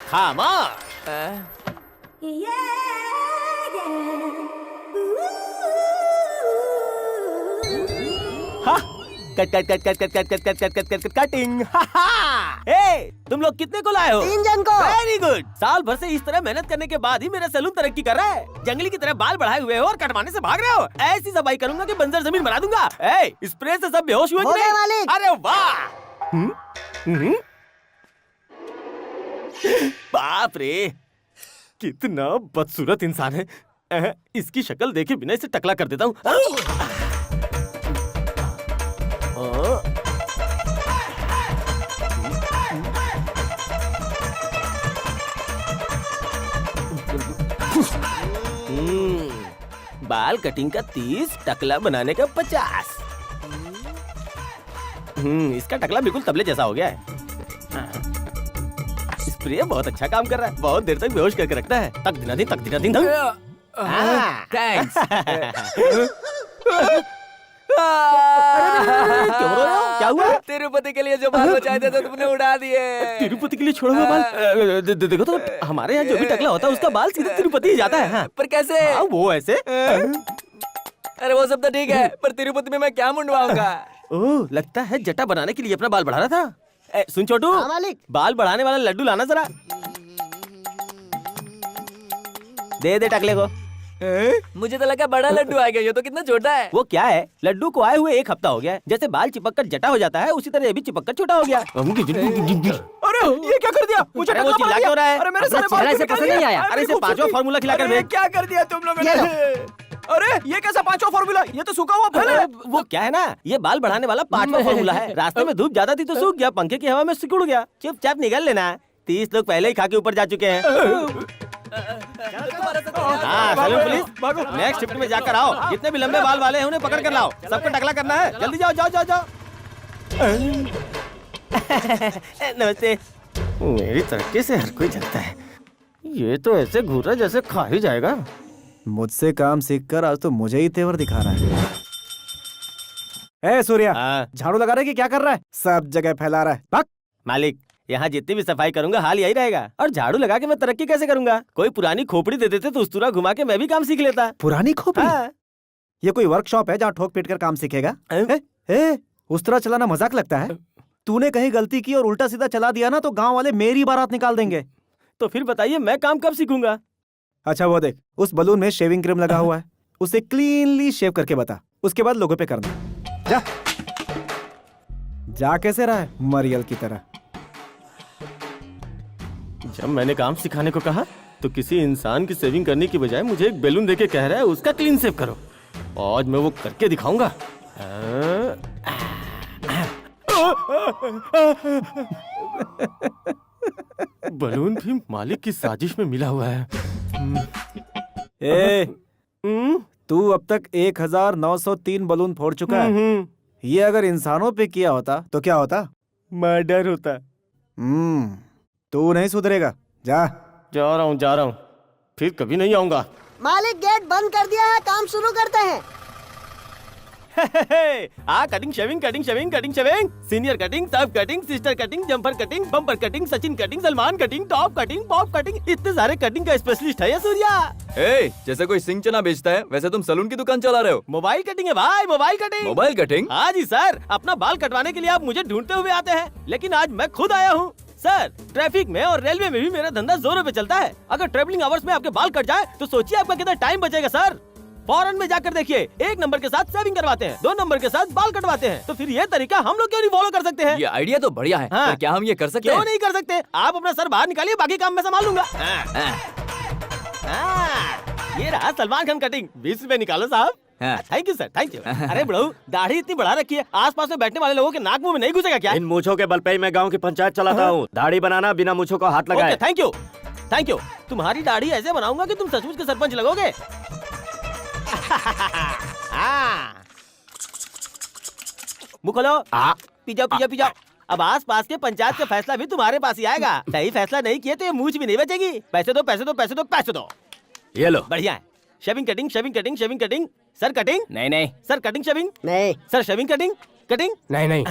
खामोश। हाँ, cut cut cut cut cut cut cut cut cut cut cut cutting. ए, तुम लोग कितने को लाए हो? 3 जन को। Very good. साल भर से इस तरह मेहनत करने के बाद ही मेरा सैलून तरक्की कर रहा है। जंगली की तरह बाल बढ़ाए हुए हो और कटवाने से भाग रहे हो। ऐसी सफाई करूंगा कि बंजर जमीन बना दूंगा। ए, स्प्रे से सब बेहोश हुए हो कि गए नहीं? मालिक। अरे वाह। बाप रे, कितना बदसूरत इंसान है। इसकी शक्ल देखे बिना इसे टकला कर देता हूँ। बाल कटिंग का 30, टकला बनाने का 50। इसका टकला बिल्कुल तबले जैसा हो गया है। स्प्रे बहुत अच्छा काम कर रहा है। बहुत देर तक बेहोश करके रखता है। तक दिना दिन तक दिना दिन। थैंक्स। क्यों रो रहे हो? क्या हुआ? तिरुपति के लिए जो बाल बचाए थे तो तुमने उड़ा दिए। तिरुपति के लिए छोड़ा हुआ बाल? देखो तो, हमारे यहाँ जो भी टकला होता है उसका बाल सीधे तिरुपति ही जाता है। हाँ। पर कैसे? वो ऐसे। अरे वो सब तो ठीक है, पर तिरुपति में मैं क्या मुंडवाऊंगा? ओह, लगता है जटा बनाने के लिए अपना बाल बढ़ा रहा था। सुन छोटू, हाँ मालिक। बाल बढ़ाने वाला लड्डू लाना जरा। दे दे टकले को। मुझे तो लगा बड़ा लड्डू आ गया, ये तो कितना छोटा है। वो क्या है, लड्डू को आए हुए 1 हफ्ता हो गया है। जैसे बाल चिपक कर जटा हो जाता है, उसी तरह ये भी चिपक कर छोटा हो गया। अरे ये क्या कर दिया? मुझे अरे वो चिल्ला क्यों रहा है? अरे मेरे सारे बाल से पसंद नहीं आया। अरे इसे 5वां फार्मूला खिलाकर अरे भेज। क्या कर दिया तुम लोगों ने? अरे ये कैसा 5वां फार्मूला? ये तो सूखा हुआ फल है। वो क्या है ना, ये बाल बढ़ाने वाला 5वां फार्मूला है। रास्ते में धूप ज्यादा थी तो सूख गया, पंखे की हवा में सिकुड़ गया। चुपचाप निकल लेना। 30 लोग पहले ही खा के ऊपर जा चुके हैं। हाँ, सैलून पुलिस, नेक्स्ट शिफ्ट में जाकर आओ। जितने भी लंबे बाल वाले हैं उन्हें पकड़ कर लाओ। सबको टकला करना है। जल्दी जाओ जाओ जाओ जाओ। नमस्ते। मेरी तरक्की से हर कोई जलता है। ये तो ऐसे घूरा जैसे खा ही जाएगा। मुझसे काम सीखकर आज तो मुझे ही तेवर दिखा रहा है। ए सूर्या, झाड़ू लगा रहा है कि क्या कर रहा है? सब जगह फैला रहा है। भाग। मालिक, यहाँ जितनी भी सफाई करूंगा हाल यही रहेगा। और झाड़ू लगा के मैं तरक्की कैसे करूंगा? कोई पुरानी खोपड़ी दे देते तो उस्तुरा घुमा के मैं भी काम सीख लेता। पुरानी खोपड़ी? हाँ। ये कोई वर्कशॉप है जहाँ ठोक पीट कर काम सीखेगा? उस्तरा चलाना मजाक लगता है? तूने कहीं गलती की और उल्टा सीधा चला दिया ना तो गांव वाले मेरी बारात निकाल देंगे। तो फिर बताइए मैं काम कब सीखूंगा? अच्छा वो देख, उस बलून में शेविंग क्रीम लगा हुआ है, उसे क्लीनली शेव करके बता। उसके बाद लोगों पे करना। जा जा। कैसे रहा है मरियल की तरह? जब मैंने काम सिखाने को कहा तो किसी इंसान की सेविंग करने की बजाय मुझे एक बैलून देके कह रहा है उसका क्लीन सेव करो। आज मैं वो करके दिखाऊंगा। बलून भी मालिक की साजिश में मिला हुआ है। तू अब तक 1903 बलून फोड़ चुका है। ये अगर इंसानों पे किया होता तो क्या होता? मर्डर होता। तू नहीं सुधरेगा। जा रहा हूँ। फिर कभी नहीं आऊंगा। मालिक गेट बंद कर दिया है, काम शुरू करते हैं। Cutting shaving cutting shaving cutting shaving, senior cutting, सब cutting, sister cutting, jumper cutting, bumper cutting, Sachin cutting, Salman cutting, top cutting, pop cutting, इतने सारे कटिंग का स्पेशलिस्ट है ये सूर्या। जैसे कोई सिंह चना बेचता है वैसे तुम सलून की दुकान चला रहे हो। मोबाइल कटिंग है भाई, मोबाइल कटिंग। Mobile cutting? हाँ जी सर, अपना बाल कटवाने के लिए आप मुझे ढूंढते हुए आते हैं, लेकिन आज मैं खुद आया हूँ। सर, ट्रैफिक में और रेलवे में भी मेरा धंधा जोरों पे चलता है। अगर ट्रेवलिंग आवर्स में आपके बाल कट जाए तो सोचिए आपका कितना टाइम बचेगा सर। फॉरेन में जाकर देखिए, 1 नंबर के साथ सेविंग करवाते हैं, 2 नंबर के साथ बाल कटवाते हैं। तो फिर ये तरीका हम लोग क्यों नहीं फॉलो कर सकते हैं? ये आइडिया तो बढ़िया है। हाँ। पर क्या हम ये कर सकते क्यों हैं? नहीं कर सकते? आप अपना सर बाहर निकालिए, बाकी काम मैं संभाल लूंगा। ये रहा सलमान खान कटिंग। 20 रुपए निकालो साहब। Thank you sir, thank you. अरे बड़ू, दाढ़ी इतनी बढ़ा रखी है, आसपास में बैठने वाले लोगों के नाक मुंह में नहीं घुसेगा क्या? इन मूंछों के बल पे ही मैं गांव की पंचायत चलाता हूँ। दाढ़ी बनाना बिना मूंछों को हाथ लगाए। Thank you, thank you. तुम्हारी दाढ़ी ऐसे बनाऊंगा कि तुम सचमुच के सरपंच लगोगे। मुंह खोलो। पी जाओ। अब आस पास के पंचायत का फैसला भी तुम्हारे पास ही आएगा। सही फैसला नहीं किए तो ये मूंछ भी नहीं बचेगी। पैसे दो। ये लो। बढ़िया है। Shaving cutting, shaving cutting. सर कटिंग? नहीं। सर कटिंग शेविंग? नहीं। सर शेविंग कटिंग? नहीं।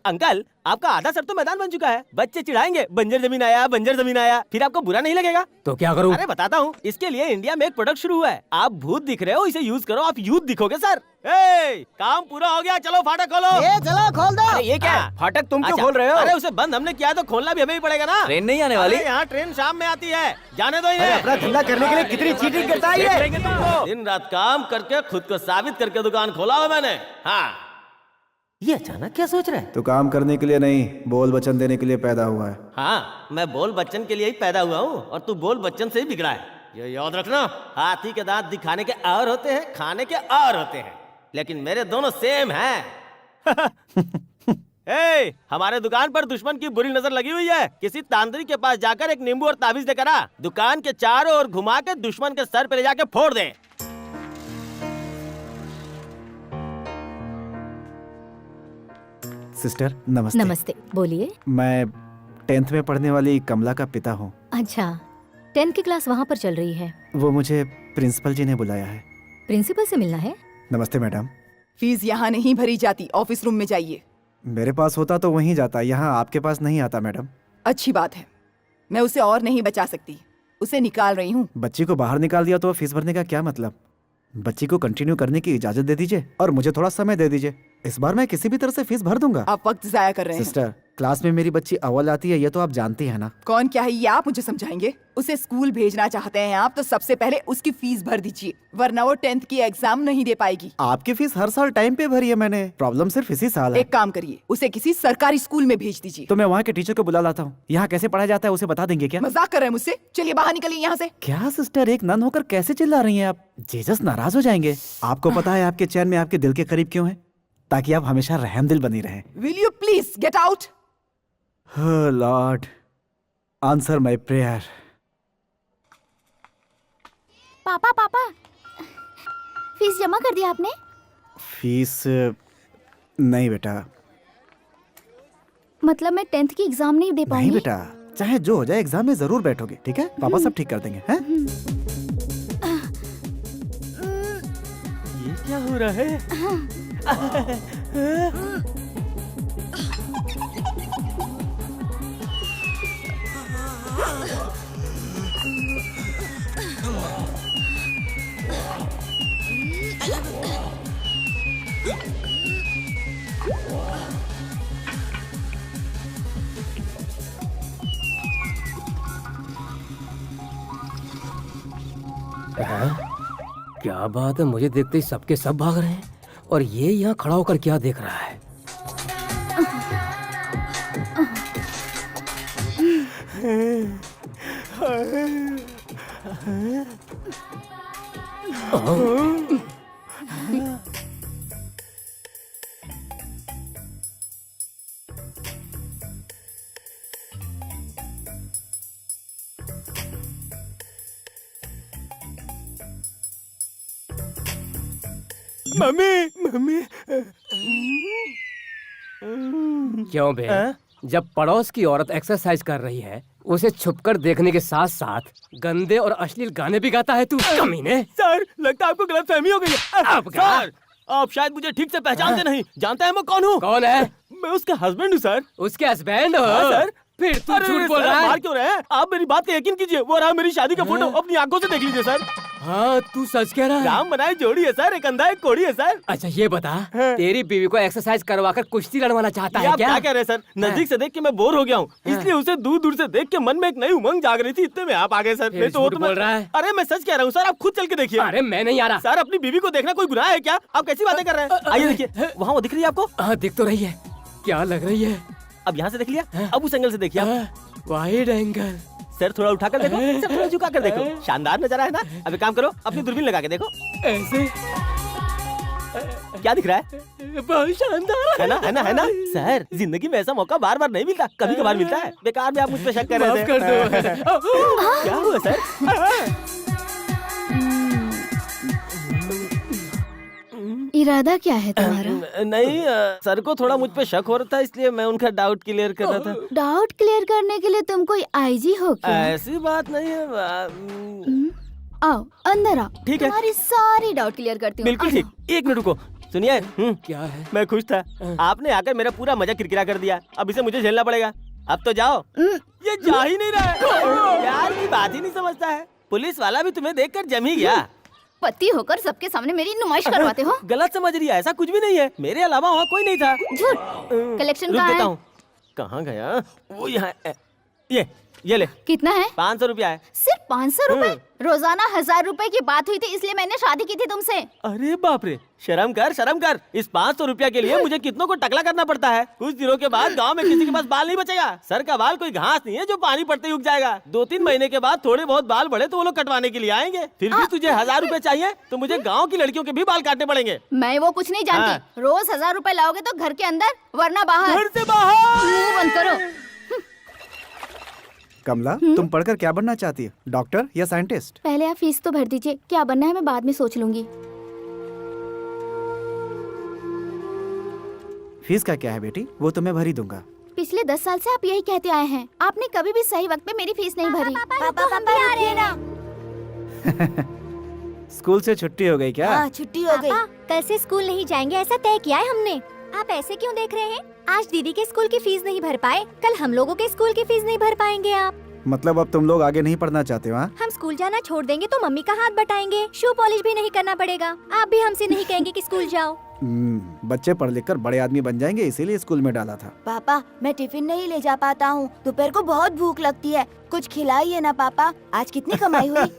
अंकल आपका आधा सर तो मैदान बन चुका है। बच्चे चिढ़ाएंगे बंजर जमीन आया, बंजर जमीन आया, फिर आपको बुरा नहीं लगेगा? तो क्या करूं? अरे बताता हूँ, इसके लिए इंडिया में एक प्रोडक्ट शुरू हुआ है। आप भूत दिख रहे हो, इसे यूज करो, आप यूथ दिखोगे सर। काम पूरा हो गया, चलो फाटक खोलो। ये चलो खोल दो। अरे ये क्या है? फाटक तुम क्यों खोल रहे हो? अरे उसे बंद हमने किया है तो खोलना भी हमें ही पड़ेगा ना। ट्रेन नहीं आने वाली? अरे यहाँ ट्रेन शाम में आती है, जाने दो इन्हें। अपना धंधा करने के लिए कितनी चीटिंग करता है ये। दिन रात काम करके खुद को साबित करके दुकान खोला हुआ मैंने। हाँ, ये अचानक क्या सोच रहा है? तो काम करने के लिए नहीं, बोल वचन देने के लिए पैदा हुआ है। हाँ, मैं बोल बच्चन के लिए ही पैदा हुआ हूँ और तू बोल बच्चन से ही बिगड़ा है। ये याद रखना, हाथी के दांत दिखाने के और होते हैं, खाने के और होते हैं, लेकिन मेरे दोनों सेम हैं। हमारे दुकान पर दुश्मन की बुरी नजर लगी हुई है। किसी तांत्रिक के पास जाकर एक नींबू और ताबीज लेकर आ, दुकान के चारों ओर घुमा के दुश्मन के सर पे ले जाके फोड़ दे। सिस्टर नमस्ते। नमस्ते, बोलिए। मैं 10th में पढ़ने वाली कमला का पिता हूँ। अच्छा, 10th की क्लास वहाँ पर चल रही है। वो मुझे प्रिंसिपल जी ने बुलाया है। प्रिंसिपल से मिलना है? नमस्ते मैडम। फीस यहाँ नहीं भरी जाती, ऑफिस रूम में जाइए। मेरे पास होता तो वहीं जाता, यहाँ आपके पास नहीं आता मैडम। अच्छी बात है, मैं उसे और नहीं बचा सकती, उसे निकाल रही हूँ। बच्ची को बाहर निकाल दिया तो फीस भरने का क्या मतलब? बच्ची को कंटिन्यू करने की इजाजत दे दीजिए और मुझे थोड़ा समय दे दीजिए। इस बार मैं किसी भी तरह से फीस भर दूंगा। आप वक्त जाया कर रहे हैं। सिस्टर, क्लास में मेरी बच्ची अव्वल आती है, ये तो आप जानती है ना। कौन क्या है ये आप मुझे समझाएंगे? उसे स्कूल भेजना चाहते हैं आप तो सबसे पहले उसकी फीस भर दीजिए, वरना वो 10th की एग्जाम नहीं दे पाएगी। आपकी फीस हर साल टाइम पे भरी है मैंने, प्रॉब्लम सिर्फ इसी साल है। एक काम करिए, उसे किसी सरकारी स्कूल में भेज दीजिए। तो मैं वहाँ के टीचर को बुला लाता हूँ। यहाँ कैसे पढ़ाया जाता है उसे बता देंगे क्या? मजाक कर रहे हैं मुझसे? चलिए बाहर निकलिए यहाँ से। क्या सिस्टर, एक नन होकर कैसे चिल्ला रही हैं आप? जीसस नाराज हो जाएंगे। आपको पता है आपके चैन में आपके दिल के करीब क्यों है? ताकि आप हमेशा रहमदिल बनी रहें। Will you please get out? Lord, answer my prayer. पापा पापा, फीस जमा कर दिया आपने? फीस नहीं बेटा। मतलब मैं 10th की एग्जाम नहीं दे पाऊंगी? नहीं बेटा, चाहे जो हो जाए एग्जाम में जरूर बैठोगे, ठीक है? पापा सब ठीक कर देंगे। हैं? ये क्या हो रहा है? क्या बात है, मुझे देखते ही सबके सब भाग रहे हैं और ये यहाँ खड़ा होकर क्या देख रहा है? Mummy mummy. क्यों बे? जब पड़ोस की औरत एक्सरसाइज कर रही है, उसे छुपकर देखने के साथ साथ गंदे और अश्लील गाने भी गाता है तू, कमीने। सर, लगता है आपको गलतफहमी हो गई है। अब क्या? सर, आप शायद मुझे ठीक से पहचानते नहीं। जानते हैं मैं कौन हूँ? कौन है? मैं उसका हस्बैंड हूँ सर। उसके हस्बैंड हो? हाँ, सर। फिर तू अरे झूठ बोल सर, रहा है। बाहर क्यों रहे हैं? आप मेरी बात का यकीन कीजिए, वो रहा मेरी शादी का फोटो, अपनी आंखों से देख लीजिए सर। हाँ, तू सच कह रहा है। राम बनाई जोड़ी है सर, एक अंधा एक कोड़ी है सर। अच्छा ये बता, तेरी बीवी को एक्सरसाइज करवाकर कुश्ती लड़वाना चाहता ये है आप क्या? क्या कह रहे हैं सर? नजदीक से देख के मैं बोर हो गया हूँ, इसलिए उसे दूर दूर से देख के मन में एक नई उमंग जाग रही थी, इतने में आप आ गए सर। फिर नहीं तो वो झूठ तो बोल रहा है। अरे मैं सच कह रहा हूँ सर, आप खुद चल के देखिए। अरे मैं नहीं आ रहा। सर, अपनी बीवी को देखना कोई गुनाह है क्या? आप कैसी बातें कर रहे हैं? आइए देखिए, वहाँ वो दिख रही है आपको? हाँ दिख तो रही है। क्या लग रही है? अब यहाँ से देख लिया, अब उस एंगल से देखिए आप। Wide angle. सर थोड़ा उठाकर देखो, सर थोड़ा झुकाकर देखो। शानदार नजारा है ना? अब एक काम करो, अपनी दूरबीन लगा के देखो। ऐसे क्या दिख रहा है? बहुत शानदार है ना, है ना, है ना? सर, जिंदगी में ऐसा मौका बार बार नहीं मिलता, कभी कभार मिलता है। बेकार में आप मुझ पे शक कर रहे थे। कर दो। क्या हुआ सर? इरादा क्या है तुम्हारा? नहीं, सर को थोड़ा मुझ पे शक हो रहा था, इसलिए मैं उनका डाउट क्लियर कर रहा था। डाउट क्लियर करने के लिए तुम कोई आईजी हो क्या? ऐसी बात नहीं है। आओ अंदर आओ, ठीक है। तुम्हारी सारी डाउट क्लियर करती हूँ। बिल्कुल ठीक। एक मिनट रुको, सुनिए क्या है? मैं खुश था, आपने आकर मेरा पूरा मजा किरकिरा कर दिया। अब इसे मुझे झेलना पड़ेगा। अब तो जाओ। ये जा ही नहीं रहा है, यार की बात ही नहीं समझता है। पुलिस वाला भी तुम्हें देखकर जम ही गया। पति होकर सबके सामने मेरी नुमाइश करवाते हो। गलत समझ रही है, ऐसा कुछ भी नहीं है। मेरे अलावा वहाँ कोई नहीं था। झूठ। कलेक्शन रुक कहाँ देता है? हूँ। कहाँ गया वो? यहाँ ये ले। कितना है? 500 रुपया है। सिर्फ 500 रुपए? रोजाना 1000 रुपए की बात हुई थी, इसलिए मैंने शादी की थी तुमसे। अरे बाप रे, शर्म कर शर्म कर। इस 500 रुपया के लिए मुझे कितनों को टकला करना पड़ता है। कुछ दिनों के बाद गांव में किसी के पास बाल नहीं बचेगा। सर का बाल कोई घास नहीं है जो पानी पड़ते ही उग जाएगा। 2-3 महीने के बाद थोड़े बहुत बाल बढ़े तो वो लोग कटवाने के लिए आएंगे। फिर भी तुझे 1000 रुपए चाहिए तो मुझे गाँव की लड़कियों के भी बाल काटने पड़ेंगे। मैं वो कुछ नहीं जानती। रोज 1000 रुपए लाओगे तो घर के अंदर, वरना बाहर। घर से बाहर। मुंह बंद करो। कमला, तुम पढ़कर क्या बनना चाहती हो, डॉक्टर या साइंटिस्ट? पहले आप फीस तो भर दीजिए, क्या बनना है मैं बाद में सोच लूंगी। फीस का क्या है बेटी, वो तो मैं भर ही दूंगा। पिछले 10 साल से आप यही कहते आए हैं। आपने कभी भी सही वक्त पे मेरी फीस नहीं भरी। पापा आ रहे हैं ना। स्कूल से छुट्टी हो गई क्या? छुट्टी हो गई। कल से स्कूल नहीं जाएंगे ऐसा तय किया है हमने। आप ऐसे क्यों देख रहे हैं? आज दीदी के स्कूल की फीस नहीं भर पाए, कल हम लोगों के स्कूल की फीस नहीं भर पाएंगे आप। मतलब अब तुम लोग आगे नहीं पढ़ना चाहते हो? हाँ? हम स्कूल जाना छोड़ देंगे तो मम्मी का हाथ बटाएंगे, शू पॉलिश भी नहीं करना पड़ेगा। आप भी हमसे नहीं कहेंगे कि स्कूल जाओ। बच्चे पढ़ लिख कर बड़े आदमी बन जाएंगे, इसीलिए स्कूल में डाला था। पापा मैं टिफिन नहीं ले जा पाता हूँ, दोपहर को बहुत भूख लगती है, कुछ खिलाइए ना पापा। आज कितनी कमाई हुई?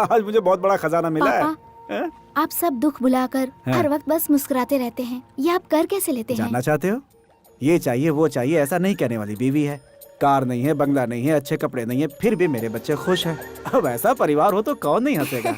आज मुझे बहुत बड़ा खजाना मिला है। आप सब दुख भुलाकर हर वक्त बस मुस्कुराते रहते हैं, ये आप कर कैसे लेते हैं? जानना चाहते हो? ये चाहिए वो चाहिए ऐसा नहीं कहने वाली बीवी है। कार नहीं है, बंगला नहीं है, अच्छे कपड़े नहीं है, फिर भी मेरे बच्चे खुश हैं। अब ऐसा परिवार हो तो कौन नहीं हंसेगा?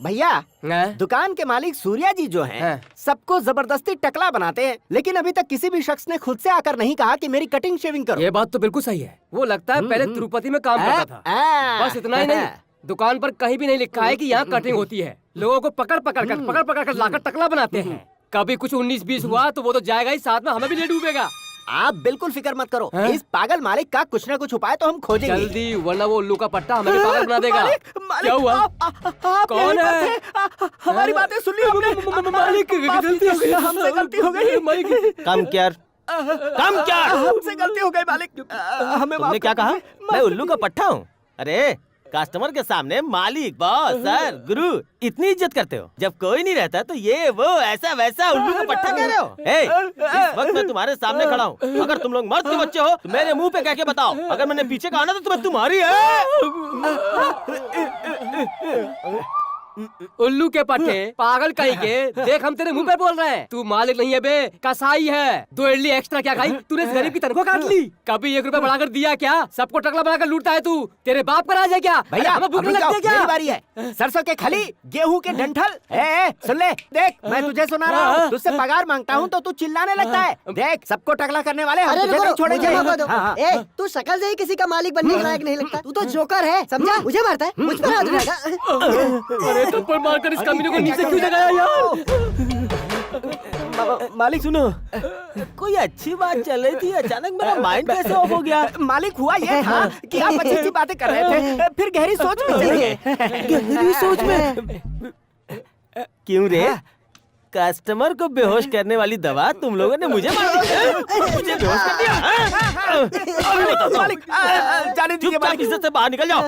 भैया, हैं? दुकान के मालिक सूर्या जी जो हैं, सबको जबरदस्ती टकला बनाते हैं, लेकिन अभी तक किसी भी शख्स ने खुद से आकर नहीं कहा कि मेरी कटिंग शेविंग करो। ये बात तो बिल्कुल सही है। वो लगता है पहले तिरुपति में काम करता था। बस इतना ही नहीं, दुकान पर कहीं भी नहीं लिखा है कि यहाँ कटिंग होती है। लोगों को पकड़ पकड़ कर लाकर टकला बनाते हैं। कभी कुछ 19-20 हुआ तो वो तो जाएगा ही, साथ में हमें भी ले डूबेगा। आप बिल्कुल फिक्र मत करो, इस पागल मालिक का कुछ न कुछ उपाय तो हम खोजेंगे। जल्दी, वरना वो उल्लू का पट्टा हमें भी पागल बना देगा। क्या हुआ? कौन है? हमारी बातें सुन ली हमने। मालिक, गलती हो गई, हमसे गलती हो गई। कम क्या हमसे गलती हो गई मालिक, हमें तुमने क्या कहा? मैं उल्लू का पट्टा हूँ? अरे कस्टमर के सामने मालिक, बॉस, सर, गुरु इतनी इज्जत करते हो। जब कोई नहीं रहता तो ये वो ऐसा वैसा उल्लू का पट्टा कह रहे हो? इस वक्त मैं तुम्हारे सामने खड़ा हूँ। अगर तुम लोग मर्द के बच्चे हो तो मेरे मुंह पे कह के बताओ। अगर मैंने पीछे कहा ना तो तुम्हें तुम्हारी है। उल्लू के पट्टे, पागल कहीं के। देख हम तेरे मुंह पे बोल रहे हैं। तू मालिक नहीं है बे, कसाई है। 2 इडली एक्स्ट्रा क्या खाई? तूने इस गरीब की तनख्वाह काट ली। कभी 1 रुपया बढ़ाकर दिया क्या? सबको टकला बनाकर लूटता है तू। तेरे बाप का राज है क्या? भैया हमें भूख नहीं लगती है क्या? मेरी बारी है। सरसों के खली, गेहूं के डंठल। सुन ले, देख मैं तुझे सुना रहा हूँ। तुझसे पगार मांगता हूँ तो तू चिल्लाने लगता है। देख सबको टकला करने वाले हम तुझे नहीं छोड़ेंगे। ए, तू शक्ल से ही किसी का मालिक बनने के लायक नहीं लगता। तू तो जोकर है, समझा? मुझे मारता है, मुझ पर हाथ उठाएगा। अरे थप्पड़ मारकर इस कमीने को नीचे क्यों जगाया यार? मालिक सुनो, कोई अच्छी बात चल रही थी, अचानक मेरा माइंड कैसे ऑफ हो गया? मालिक हुआ ये था कि आप अच्छी अच्छी बातें कर रहे थे, फिर गहरी सोच में चले गए। गहरी सोच में? क्यों रे? कस्टमर को बेहोश करने वाली दवा तुम लोगों ने मुझे मार दी। मुझे बेहोश कर दिया। मालिक जाने दीजिए, चुपचाप इज्जत से बाहर निकल जाओ।